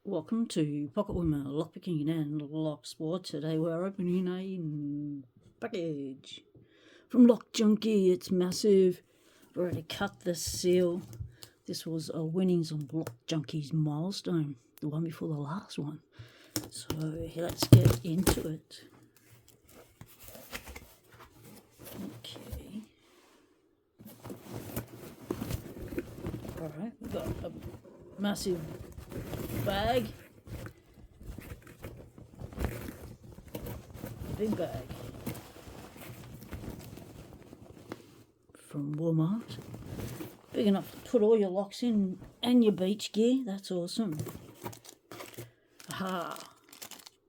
Welcome to Pocket Women, Lockpicking and Lock Sport. Today we're opening a package from Lockjunkie. It's massive. I've already cut the seal. This was a winnings on Lockjunkie's milestone, the one before the last one. So let's get into it. Okay. Alright, we've got a massive bag. Big bag. From Walmart. Big enough to put all your locks in and your beach gear. That's awesome. Aha.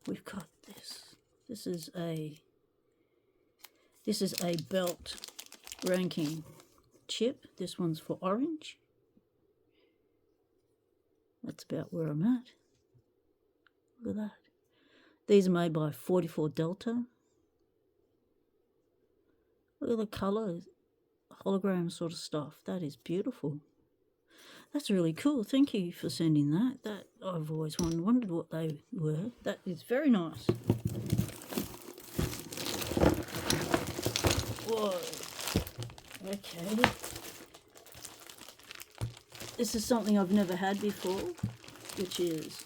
We've got this. This is a belt Rankng chip. This one's for orange. That's about where I'm at. Look at that. These are made by 44 Delta. Look at the colour. Hologram sort of stuff. That is beautiful. That's really cool. Thank you for sending that. That I've always wondered what they were. That is very nice. Whoa. Okay. This is something I've never had before, which is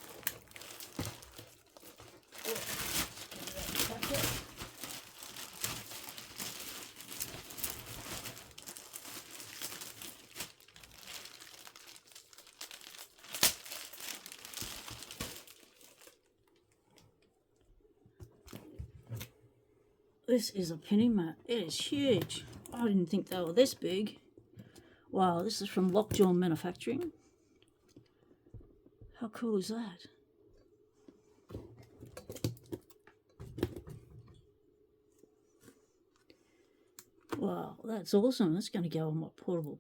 this is a pinning mat. It is huge. I didn't think they were this big. Wow, this is from LockJaw Manufacturing. How cool is that? Wow, that's awesome. That's going to go on my portable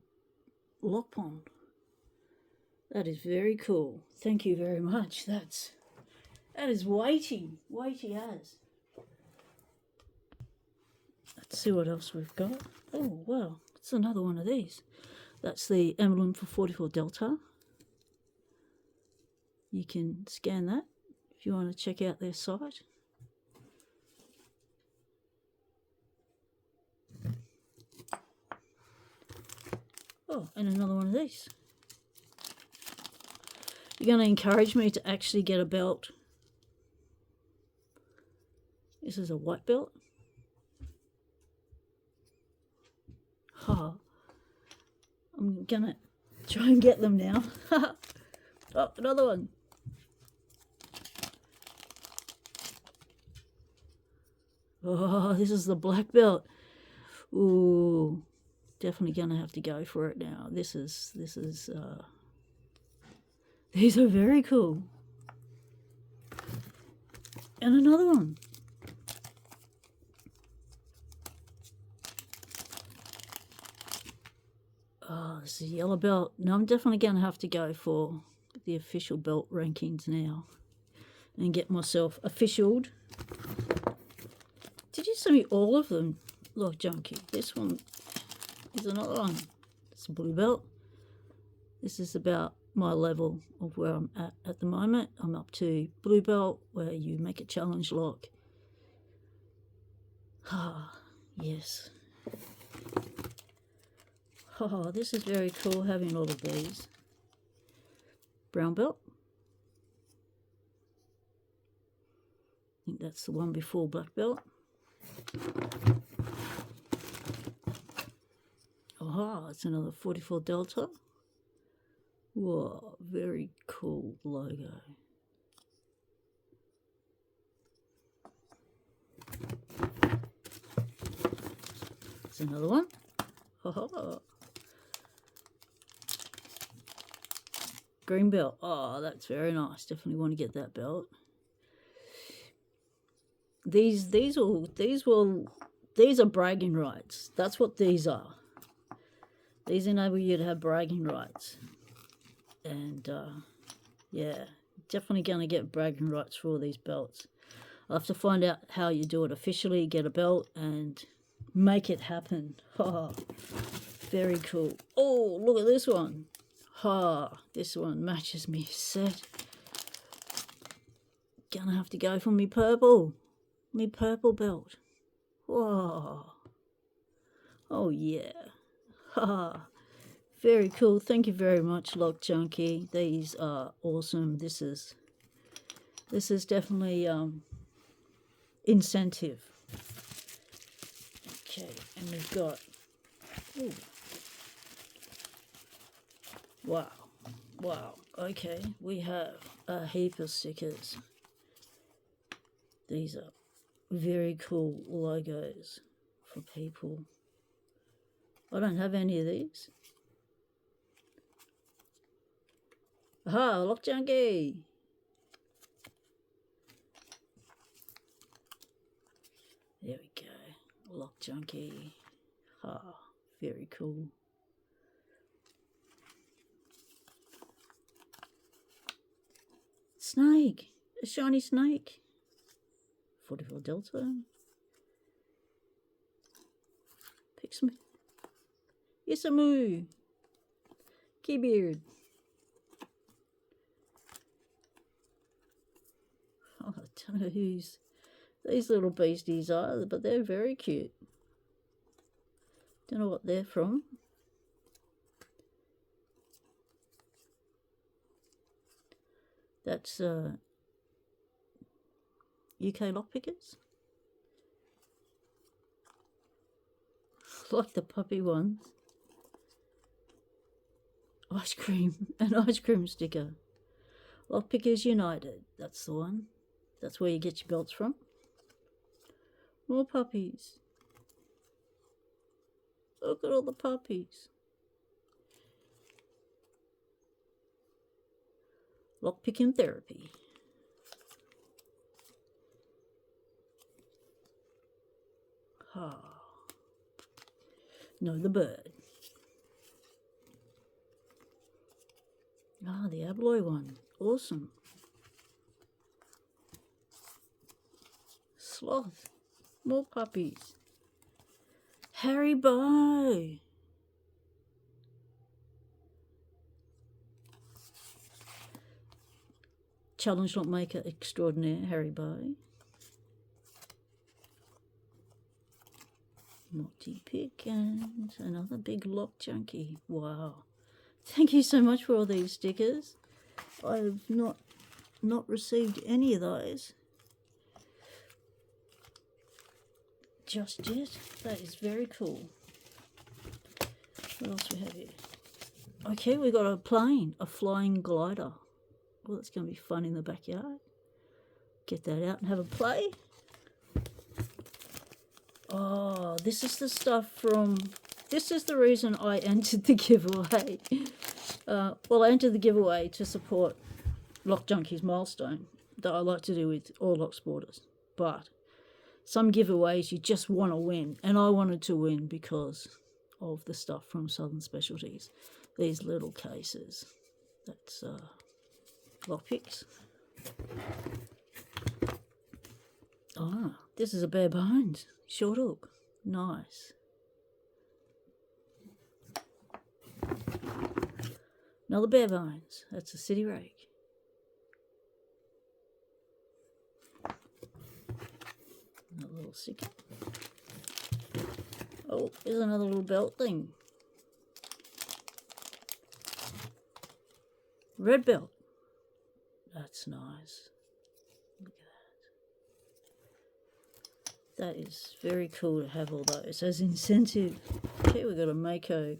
lock pond. That is very cool. Thank you very much. That is weighty. Weighty as. Let's see what else we've got. Oh, wow. It's another one of these. That's the emblem for 44 Delta. You can scan that if you want to check out their site. Oh, and another one of these. You're going to encourage me to actually get a belt. This is a white belt. Oh, I'm gonna try and get them now. Oh, another one. Oh, this is the black belt. Ooh, definitely gonna have to go for it now. These are very cool. And another one. Oh, this is a yellow belt. Now I'm definitely going to have to go for the official belt rankings now and get myself officialed. Did you send me all of them, Lockjunkie? This one is another one. It's a blue belt. This is about my level of where I'm at the moment. I'm up to blue belt where you make a challenge lock. Ah, yes. Oh, this is very cool having all of these. Brown belt. I think that's the one before black belt. Oh, it's another 44 Delta. Whoa, very cool logo. It's another one. Oh. Green belt. Oh, that's very nice. Definitely want to get that belt. These are bragging rights. That's what these are. These enable you to have bragging rights. And yeah, definitely going to get bragging rights for all these belts. I'll have to find out how you do it officially, get a belt and make it happen. Oh, very cool. Oh, look at this one. Ha, this one matches me set. gonna have to go for me purple belt. Whoa. Oh yeah. Ha. Very cool. Thank you very much, Lockjunkie. These are awesome. This is definitely incentive. Okay, and we've got, ooh. Wow. Okay, we have a heap of stickers. These are very cool logos for people. I don't have any of these. Aha, Lockjunkie. There we go. Lockjunkie. Ah, very cool. Snake. A shiny snake. 44 Delta. Pick some. Isamu. Keybeard. Oh, I don't know who's these little beasties are, but they're very cute. Don't know what they're from. That's UK lockpickers. Like the puppy ones. Ice cream, an ice cream sticker. Lockpickers United, that's the one. That's where you get your belts from. More puppies. Look at all the puppies. Lockpicking therapy. Ah. No, the bird. Ah, the abloy one. Awesome. Sloth. More puppies. Harry Bow. Challenge Lock Maker Extraordinaire, Harry Bow. Multipick and another big Lockjunkie. Wow. Thank you so much for all these stickers. I've not received any of those just yet. That is very cool. What else we have here? Okay, we got a plane, a flying glider. Well, that's going to be fun in the backyard. Get that out and have a play. Oh, this is the stuff from... This is the reason I entered the giveaway. Well, I entered the giveaway to support Lockjunkie's milestone that I like to do with all Locksporters. But some giveaways you just want to win. And I wanted to win because of the stuff from Southern Specialities. These little cases. That's lockpicks. Ah, this is a bare bones. Short hook. Nice. Another bare bones. That's a city rake. Another little sticker. Oh, there's another little belt thing. Red belt. That's nice. Look at that. That is very cool to have all those as incentive. Okay, we've got a Mako.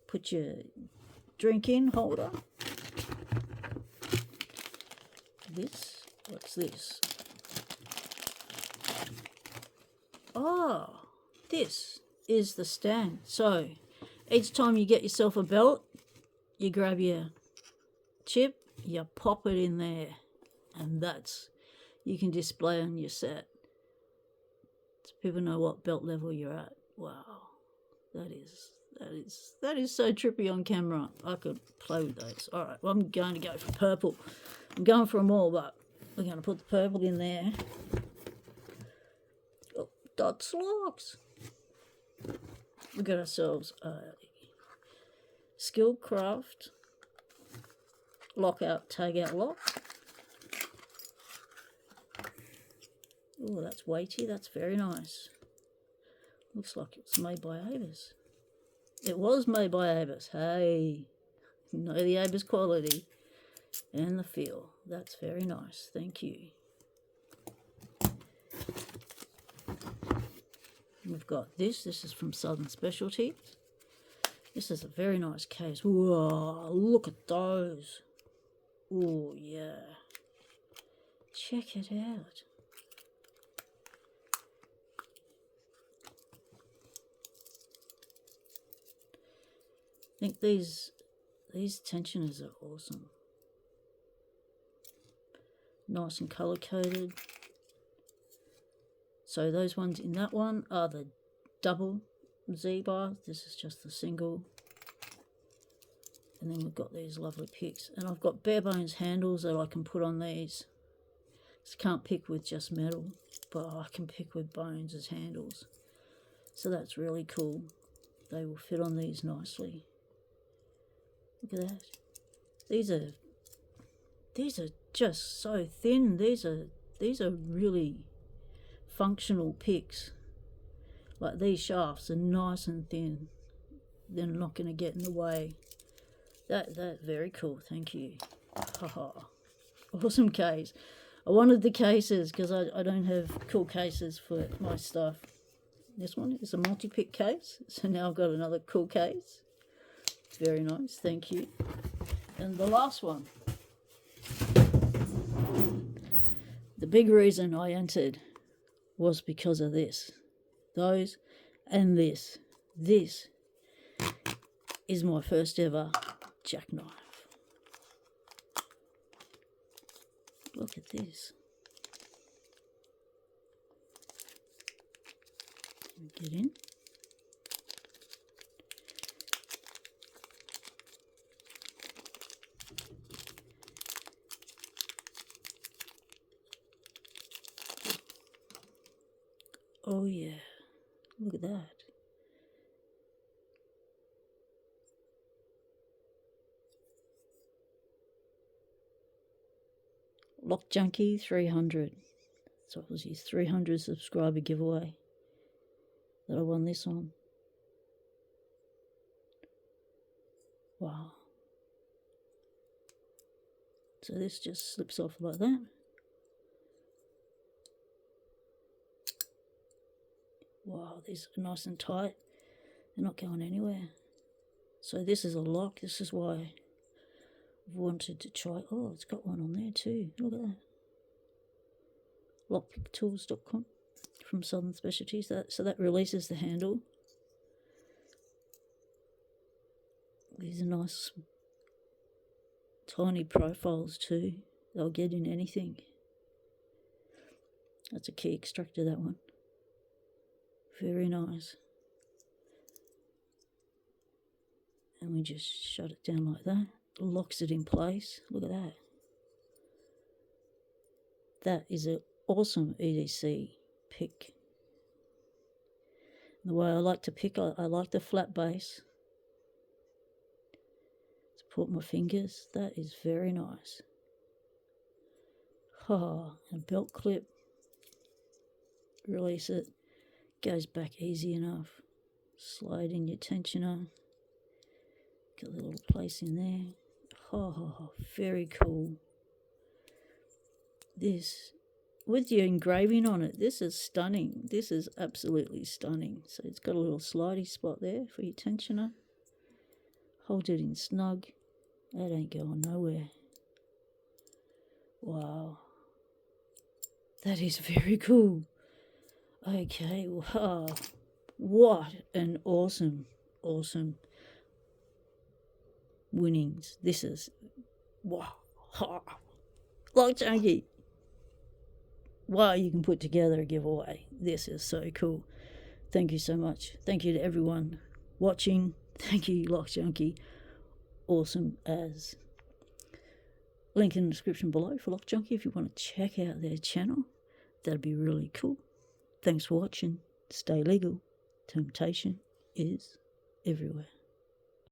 Put your drink in holder. This, what's this? Oh, this is the stand. So each time you get yourself a belt, you grab your chip, you pop it in there, and that's, you can display on your set so people know what belt level you're at. Wow, that is so trippy on camera. I could play with those. All right, well, I'm going to go for purple. I'm going for them all, but we're going to put the purple in there. Oh, dot locks. We got ourselves a SkillCraft lockout tag out lock. Oh, that's weighty. That's very nice. Looks like it's made by Avis. It was made by Avis. Hey, you know the Avis quality and the feel. That's very nice. Thank you. We've got this. This is from Southern Specialities. This is a very nice case. Whoa, look at those. Oh, yeah. Check it out. I think these tensioners are awesome. Nice and color coded. So those ones in that one are the double Z bar. This is just the single. And then we've got these lovely picks. And I've got bare bones handles that I can put on these. Just can't pick with just metal, but I can pick with bones as handles. So that's really cool. They will fit on these nicely. Look at that. These are just so thin. These are really functional picks. Like these shafts are nice and thin. They're not going to get in the way. That very cool. Thank you. Haha. Awesome case. I wanted the cases because I don't have cool cases for my stuff. This one is a multi-pick case. So now I've got another cool case. It's very nice. Thank you. And the last one. The big reason I entered was because of this. Those and this. This is my first ever jackknife. Look at this. Get in. Oh yeah, look at that. Lockjunkie 300. So it was his 300 subscriber giveaway that I won this on. Wow. So this just slips off like that. Wow, these are nice and tight. They're not going anywhere. So this is a lock. This is why I've wanted to try. Oh, it's got one on there too. Look at that. Lockpicktools.com from Southern Specialities. So that releases the handle. These are nice tiny profiles too. They'll get in anything. That's a key extractor, that one. Very nice. And we just shut it down like that. Locks it in place. Look at that. That is an awesome EDC pick. The way I like to pick, I like the flat base. Support my fingers. That is very nice. Oh, and belt clip. Release it. Goes back easy enough. Slide in your tensioner. Got a little place in there. Oh, very cool. This, with your engraving on it, this is stunning. This is absolutely stunning. So it's got a little slidey spot there for your tensioner. Hold it in snug. That ain't going nowhere. Wow. That is very cool. Okay, wow. What an awesome winnings. This is, wow. Lockjunkie. Wow, you can put together a giveaway. This is so cool. Thank you so much. Thank you to everyone watching. Thank you, Lockjunkie. Awesome as. Link in the description below for Lockjunkie if you want to check out their channel. That'd be really cool. Thanks for watching. Stay legal. Temptation is everywhere.